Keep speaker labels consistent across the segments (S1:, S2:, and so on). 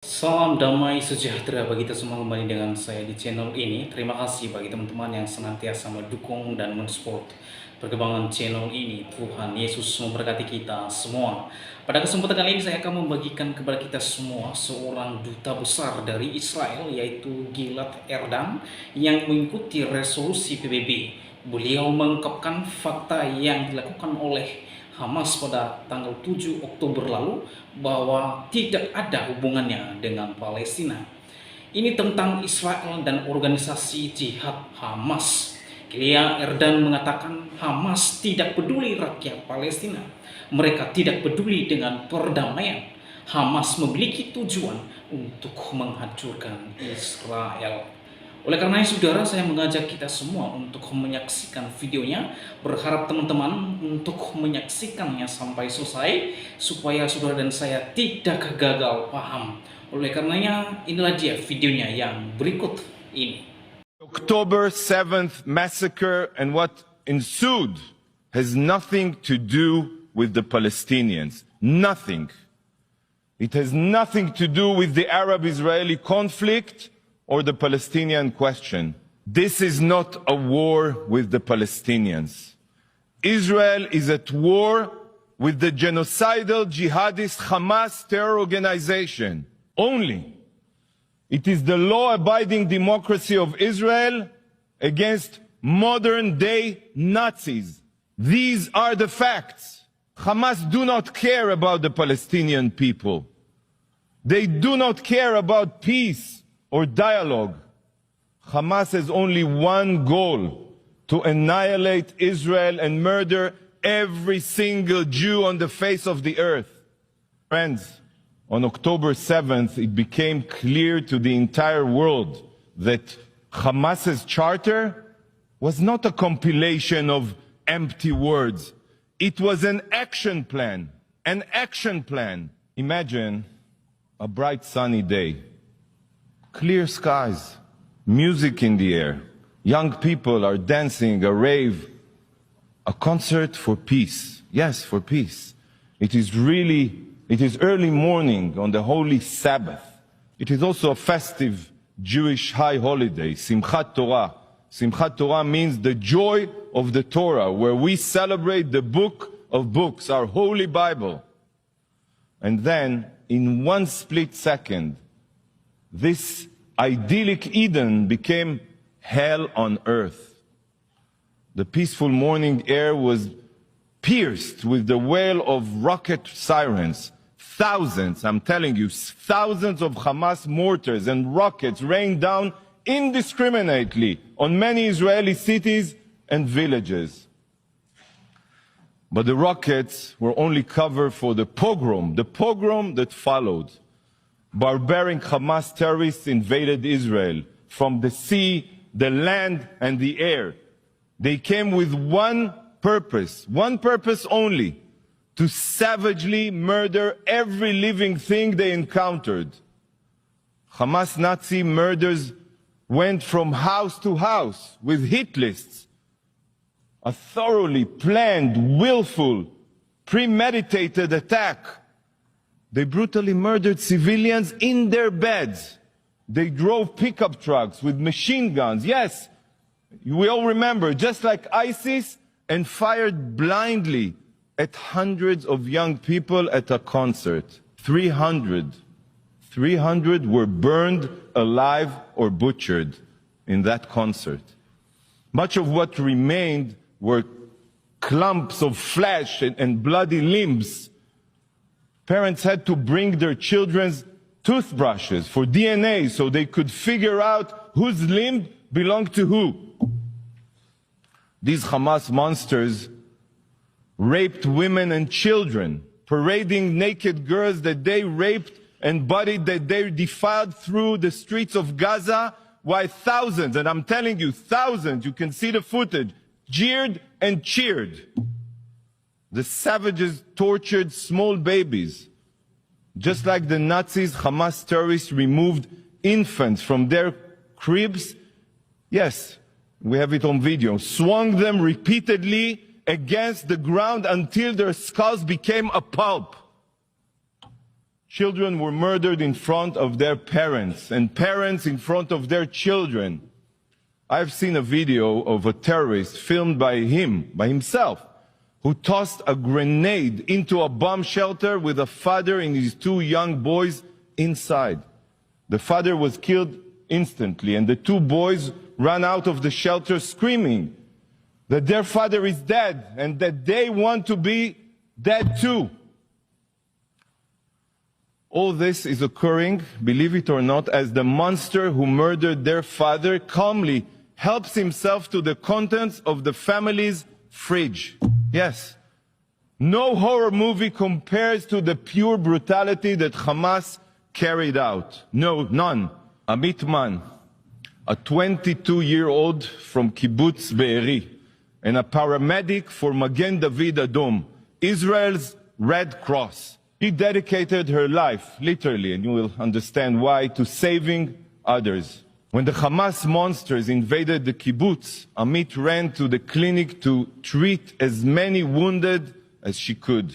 S1: Salam damai sejahtera bagi kita semua, kembali dengan saya di channel ini. Terima kasih bagi teman-teman yang senantiasa mendukung dan mensupport perkembangan channel ini. Tuhan Yesus memberkati kita semua. Pada kesempatan kali ini saya akan membagikan kepada kita semua seorang duta besar dari Israel, yaitu Gilad Erdan, yang mengikuti resolusi PBB. Beliau mengungkapkan fakta yang dilakukan oleh Hamas pada tanggal 7 Oktober lalu bahwa tidak ada hubungannya dengan Palestina. Ini tentang Israel dan organisasi Jihad Hamas. Gilad Erdan mengatakan Hamas tidak peduli rakyat Palestina. Mereka tidak peduli dengan perdamaian. Hamas memiliki tujuan untuk menghancurkan Israel. Oleh karena itu, saudara, saya mengajak kita semua untuk menyaksikan videonya. Berharap teman-teman untuk menyaksikannya sampai selesai, supaya saudara dan saya tidak gagal paham. Oleh karenanya, inilah dia videonya yang berikut ini.
S2: October 7th massacre and what ensued has nothing to do with the Palestinians. Nothing. It has nothing to do with the Arab-Israeli conflict or the Palestinian question. This is not a war with the Palestinians. Israel is at war with the genocidal jihadist Hamas terror organization only. It is the law-abiding democracy of Israel against modern-day Nazis. These are the facts. Hamas do not care about the Palestinian people. They do not care about peace or dialogue. Hamas has only one goal: to annihilate Israel and murder every single Jew on the face of the earth. Friends, on October 7th, it became clear to the entire world that Hamas's charter was not a compilation of empty words. It was an action plan. An action plan. Imagine a bright sunny day. Clear skies, music in the air, young people are dancing, a rave, a concert for peace. Yes, for peace. It is early morning on the holy Sabbath. It is also a festive Jewish high holiday, Simchat Torah. Simchat Torah means the joy of the Torah, where we celebrate the book of books, our holy Bible. And then, in one split second, this idyllic Eden became hell on earth. The peaceful morning air was pierced with the wail of rocket sirens. Thousands, I'm telling you, thousands of Hamas mortars and rockets rained down indiscriminately on many Israeli cities and villages. But the rockets were only cover for the pogrom that followed. Barbaric Hamas terrorists invaded Israel from the sea, the land, and the air. They came with one purpose only: to savagely murder every living thing they encountered. Hamas Nazi murders went from house to house with hit lists. A thoroughly planned, willful, premeditated attack. They brutally murdered civilians in their beds. They drove pickup trucks with machine guns. Yes, we all remember, just like ISIS, and fired blindly at hundreds of young people at a concert. 300 were burned alive or butchered in that concert. Much of what remained were clumps of flesh and bloody limbs. Parents had to bring their children's toothbrushes for DNA so they could figure out whose limb belonged to who. These Hamas monsters raped women and children, parading naked girls that they raped and bodies that they defiled through the streets of Gaza, while thousands, and I'm telling you, thousands, you can see the footage, jeered and cheered. The savages tortured small babies. Just like the Nazis, Hamas terrorists removed infants from their cribs. Yes, we have it on video. Swung them repeatedly against the ground until their skulls became a pulp. Children were murdered in front of their parents, and parents in front of their children. I've seen a video of a terrorist filmed by himself, who tossed a grenade into a bomb shelter with a father and his two young boys inside. The father was killed instantly, and the two boys ran out of the shelter screaming that their father is dead and that they want to be dead too. All this is occurring, believe it or not, as the monster who murdered their father calmly helps himself to the contents of the family's fridge. Yes, no horror movie compares to the pure brutality that Hamas carried out. No, none. Amit Man, a 22-year-old from Kibbutz Be'eri, and a paramedic for Magen David Adom, Israel's Red Cross. She dedicated her life, literally, and you will understand why, to saving others. When the Hamas monsters invaded the kibbutz, Amit ran to the clinic to treat as many wounded as she could.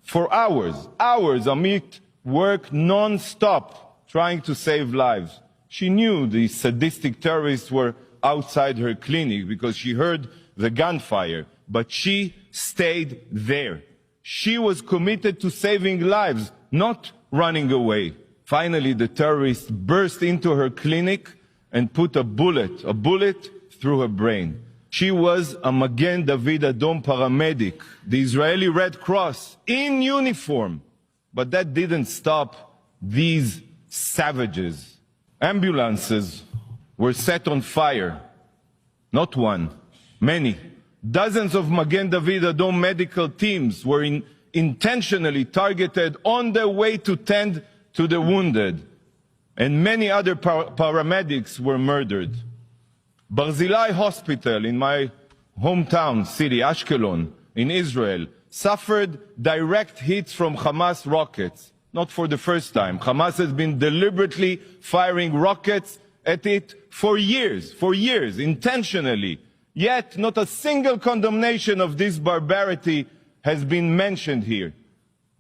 S2: For hours, Amit worked non-stop trying to save lives. She knew the sadistic terrorists were outside her clinic because she heard the gunfire, but she stayed there. She was committed to saving lives, not running away. Finally, the terrorists burst into her clinic and put a bullet through her brain. She was a Magen David Adom paramedic, the Israeli Red Cross, in uniform. But that didn't stop these savages. Ambulances were set on fire. Not one, many. Dozens of Magen David Adom medical teams were intentionally targeted on their way to tend to the wounded, and many other paramedics were murdered. Barzilai Hospital in my hometown city, Ashkelon, in Israel, suffered direct hits from Hamas rockets. Not for the first time. Hamas has been deliberately firing rockets at it for years, intentionally. Yet not a single condemnation of this barbarity has been mentioned here.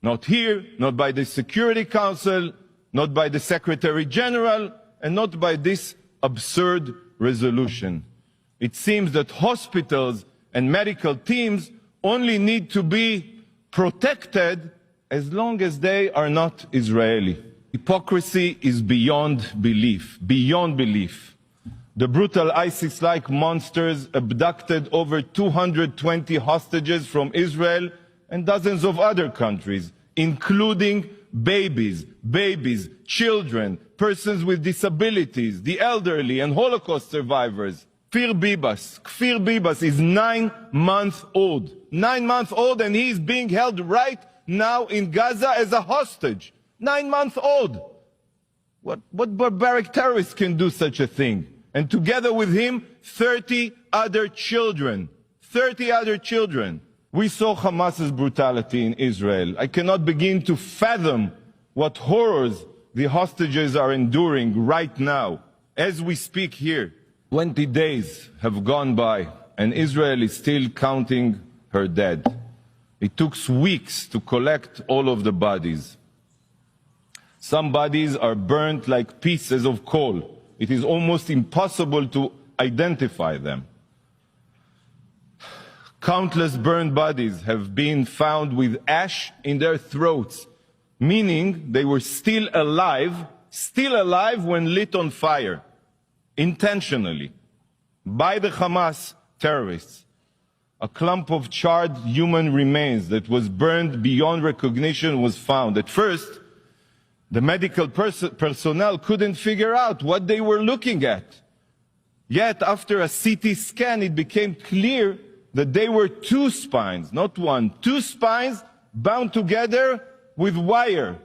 S2: Not here, not by the Security Council, not by the Secretary General, and not by this absurd resolution. It seems that hospitals and medical teams only need to be protected as long as they are not Israeli. Hypocrisy is beyond belief, beyond belief. The brutal ISIS-like monsters abducted over 220 hostages from Israel and dozens of other countries, including babies, children, persons with disabilities, the elderly, and Holocaust survivors. Kfir Bibas is 9 months old. 9 months old, and he is being held right now in Gaza as a hostage. 9 months old. What barbaric terrorist can do such a thing? And together with him, 30 other children. 30 other children. We saw Hamas's brutality in Israel. I cannot begin to fathom what horrors the hostages are enduring right now, as we speak here. 20 days have gone by, and Israel is still counting her dead. It took weeks to collect all of the bodies. Some bodies are burnt like pieces of coal. It is almost impossible to identify them. Countless burned bodies have been found with ash in their throats, meaning they were still alive when lit on fire, intentionally, by the Hamas terrorists. A clump of charred human remains that was burned beyond recognition was found. At first, the medical personnel couldn't figure out what they were looking at. Yet, after a CT scan, it became clear that they were 2 spines, not one, 2 spines bound together with wire.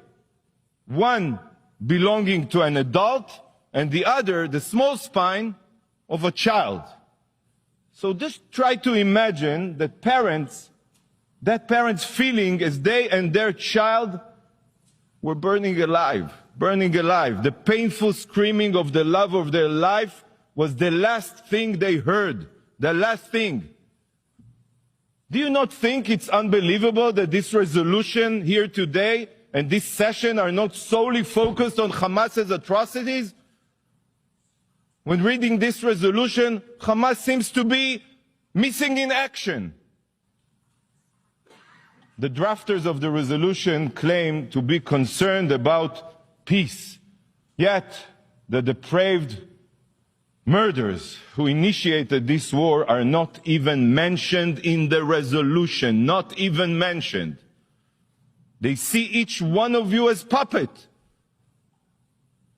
S2: One belonging to an adult, and the other, the small spine, of a child. So just try to imagine that parents feeling as they and their child were burning alive. The painful screaming of the love of their life was the last thing they heard. The last thing. Do you not think it's unbelievable that this resolution here today and this session are not solely focused on Hamas's atrocities. When reading this resolution, Hamas seems to be missing in action. The drafters of the resolution claim to be concerned about peace, yet the depraved murderers who initiated this war are not even mentioned in the resolution, not even mentioned. They see each one of you as puppet.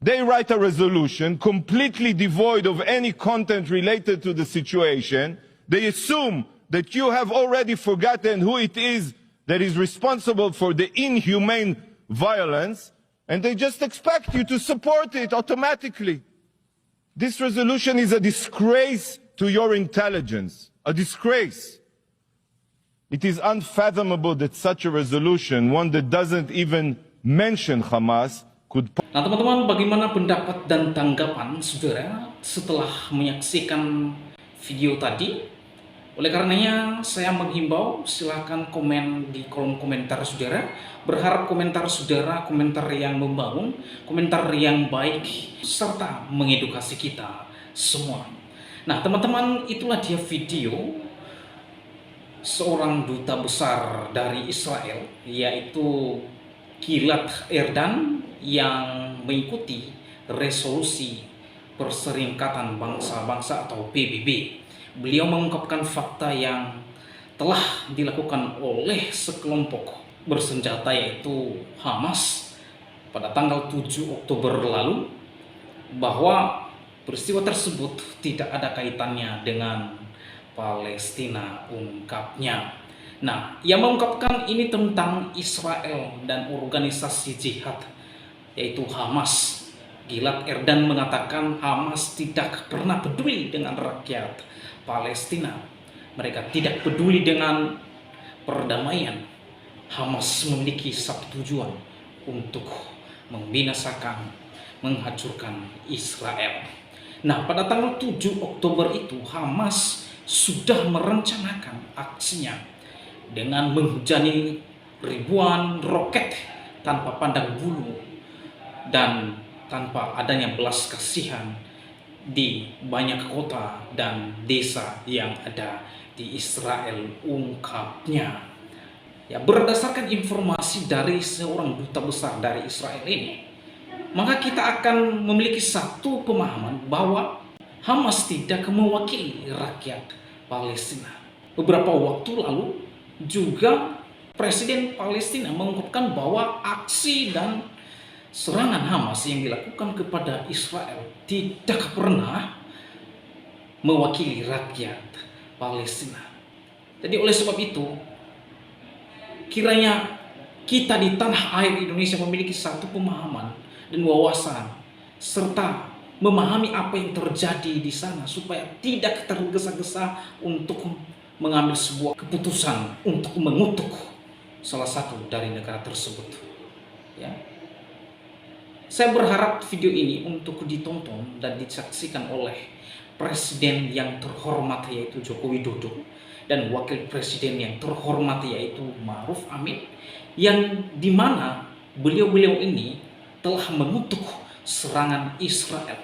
S2: They write a resolution completely devoid of any content related to the situation. They assume that you have already forgotten who it is that is responsible for the inhumane violence, and they just expect you to support it automatically. This resolution is a disgrace to your intelligence, a disgrace. It is unfathomable that such a resolution, one that doesn't even mention Hamas, could...
S1: Nah teman-teman, bagaimana pendapat dan tanggapan saudara setelah menyaksikan video tadi? Oleh karenanya saya menghimbau silahkan komen di kolom komentar saudara. Berharap komentar saudara komentar yang membangun, komentar yang baik, serta mengedukasi kita semua. Nah teman-teman, itulah dia video seorang duta besar dari Israel, yaitu Gilad Erdan, yang mengikuti resolusi Perserikatan Bangsa-Bangsa atau PBB. Beliau mengungkapkan fakta yang telah dilakukan oleh sekelompok bersenjata yaitu Hamas pada tanggal 7 Oktober lalu, bahwa peristiwa tersebut tidak ada kaitannya dengan Palestina, ungkapnya. Nah, yang mengungkapkan ini tentang Israel dan organisasi Jihad yaitu Hamas. Gilad Erdan mengatakan Hamas tidak pernah peduli dengan rakyat Palestina. Mereka tidak peduli dengan perdamaian. Hamas memiliki satu tujuan, untuk membinasakan, menghancurkan Israel. Nah, pada tanggal 7 Oktober itu Hamas sudah merencanakan aksinya dengan menghujani ribuan roket tanpa pandang bulu dan tanpa adanya belas kasihan di banyak kota dan desa yang ada di Israel, ungkapnya. Ya, berdasarkan informasi dari seorang duta besar dari Israel ini, maka kita akan memiliki satu pemahaman bahwa Hamas tidak mewakili rakyat Palestina. Beberapa waktu lalu juga Presiden Palestina mengungkapkan bahwa aksi dan serangan Hamas yang dilakukan kepada Israel tidak pernah mewakili rakyat Palestina. Jadi oleh sebab itu, kiranya kita di tanah air Indonesia memiliki satu pemahaman dan wawasan, serta memahami apa yang terjadi di sana supaya tidak tergesa-gesa untuk mengambil sebuah keputusan untuk mengutuk salah satu dari negara tersebut. Ya. Saya berharap video ini untuk ditonton dan disaksikan oleh Presiden yang terhormat yaitu Jokowi dan Wakil Presiden yang terhormat yaitu Ma'ruf Amin, yang dimana beliau-beliau ini telah mengutuk serangan Israel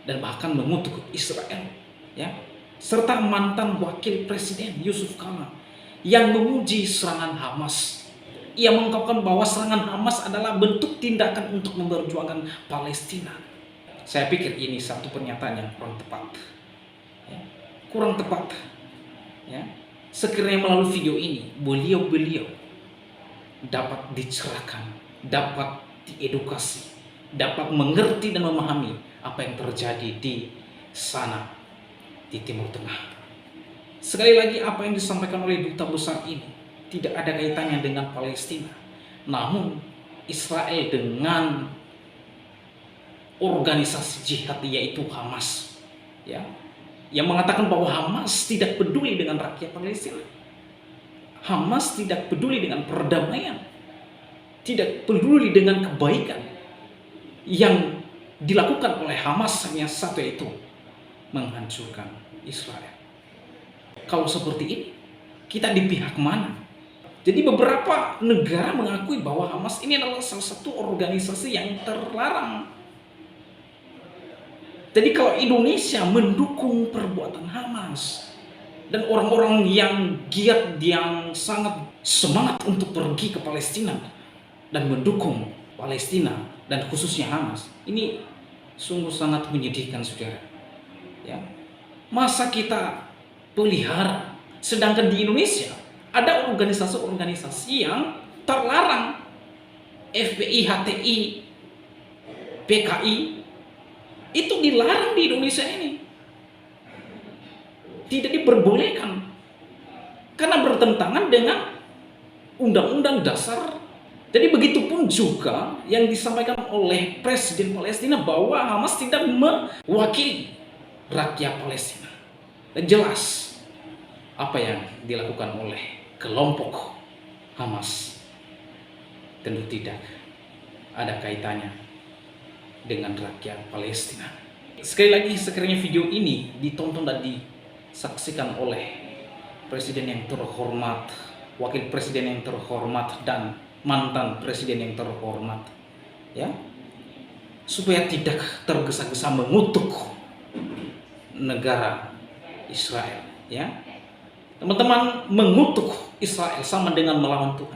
S1: dan bahkan mengutuk Israel, ya, serta mantan Wakil Presiden Yusuf Kala yang memuji serangan Hamas. Ia mengungkapkan bahwa serangan Hamas adalah bentuk tindakan untuk memperjuangkan Palestina. Saya pikir ini satu pernyataan yang kurang tepat. Ya, kurang tepat. Ya. Sekiranya melalui video ini, beliau-beliau dapat dicerahkan, dapat diedukasi, dapat mengerti dan memahami apa yang terjadi di sana, di Timur Tengah. Sekali lagi, apa yang disampaikan oleh duta besar ini tidak ada kaitannya dengan Palestina, namun Israel dengan organisasi jihad yaitu Hamas, ya, yang mengatakan bahwa Hamas tidak peduli dengan rakyat Palestina, Hamas tidak peduli dengan perdamaian, tidak peduli dengan kebaikan yang dilakukan oleh Hamas, hanya satu, yaitu menghancurkan Israel. Kalau seperti ini, kita di pihak mana? Jadi beberapa negara mengakui bahwa Hamas ini adalah salah satu organisasi yang terlarang. Jadi kalau Indonesia mendukung perbuatan Hamas dan orang-orang yang giat, yang sangat semangat untuk pergi ke Palestina dan mendukung Palestina dan khususnya Hamas, ini sungguh sangat menyedihkan, saudara. Ya, masa kita pelihara, sedangkan di Indonesia ada organisasi-organisasi yang terlarang, FPI, HTI, PKI, itu dilarang di Indonesia ini. Tidak diperbolehkan. Karena bertentangan dengan Undang-Undang Dasar. Jadi begitupun juga yang disampaikan oleh Presiden Palestina bahwa Hamas tidak mewakili rakyat Palestina. Dan jelas apa yang dilakukan oleh kelompok Hamas tentu tidak ada kaitannya dengan rakyat Palestina. Sekali lagi, sekiranya video ini ditonton dan disaksikan oleh presiden yang terhormat, wakil presiden yang terhormat, dan mantan presiden yang terhormat, ya, supaya tidak tergesa-gesa mengutuk negara Israel, ya. Teman-teman, mengutuk Israel sama dengan melawan Tuhan.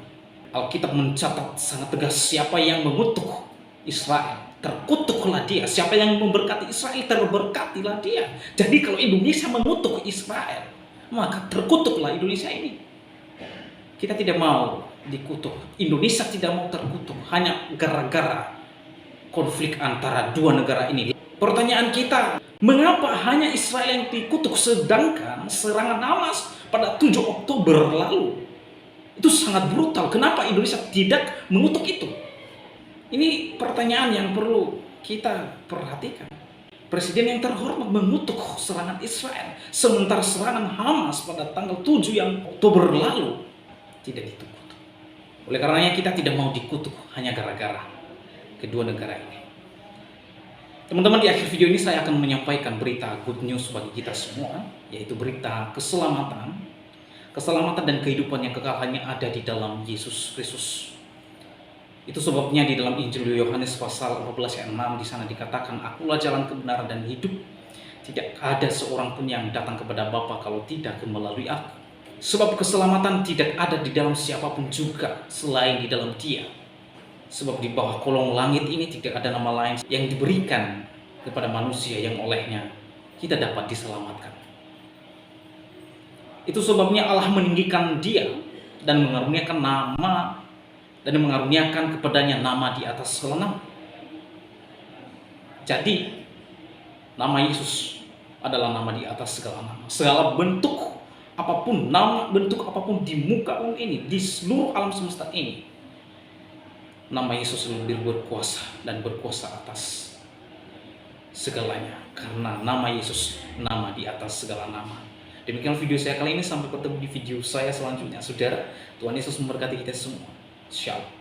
S1: Alkitab mencatat sangat tegas, siapa yang mengutuk Israel, terkutuklah dia. Siapa yang memberkati Israel, terberkatilah dia. Jadi kalau Indonesia mengutuk Israel, maka terkutuklah Indonesia ini. Kita tidak mau dikutuk. Indonesia tidak mau terkutuk hanya gara-gara konflik antara dua negara ini. Pertanyaan kita, mengapa hanya Israel yang dikutuk sedangkan serangan Hamas pada 7 Oktober lalu itu sangat brutal? Kenapa Indonesia tidak mengutuk itu? Ini pertanyaan yang perlu kita perhatikan. Presiden yang terhormat mengutuk serangan Israel, sementara serangan Hamas pada tanggal 7 Oktober lalu tidak dikutuk. Oleh karenanya kita tidak mau dikutuk hanya gara-gara kedua negara ini. Teman-teman, di akhir video ini saya akan menyampaikan berita good news bagi kita semua, yaitu berita keselamatan dan kehidupan yang kekal hanya ada di dalam Yesus Kristus. Itu sebabnya di dalam Injil Yohanes pasal 14 ayat 6 di sana dikatakan, "Akulah jalan, kebenaran dan hidup. Tidak ada seorang pun yang datang kepada Bapa kalau tidak melalui Aku. Sebab keselamatan tidak ada di dalam siapapun juga selain di dalam Dia. Sebab di bawah kolong langit ini tidak ada nama lain yang diberikan kepada manusia yang olehnya kita dapat diselamatkan." Itu sebabnya Allah meninggikan Dia dan mengaruniakan nama, dan mengaruniakan kepadanya nama di atas segala nama. Jadi nama Yesus adalah nama di atas segala nama. Segala bentuk apapun, nama bentuk apapun di muka bumi ini, di seluruh alam semesta ini, nama Yesus lebih berkuasa dan berkuasa atas segalanya. Karena nama Yesus nama di atas segala nama. Demikian video saya kali ini, sampai ketemu di video saya selanjutnya. Saudara, Tuhan Yesus memberkati kita semua. Shalom.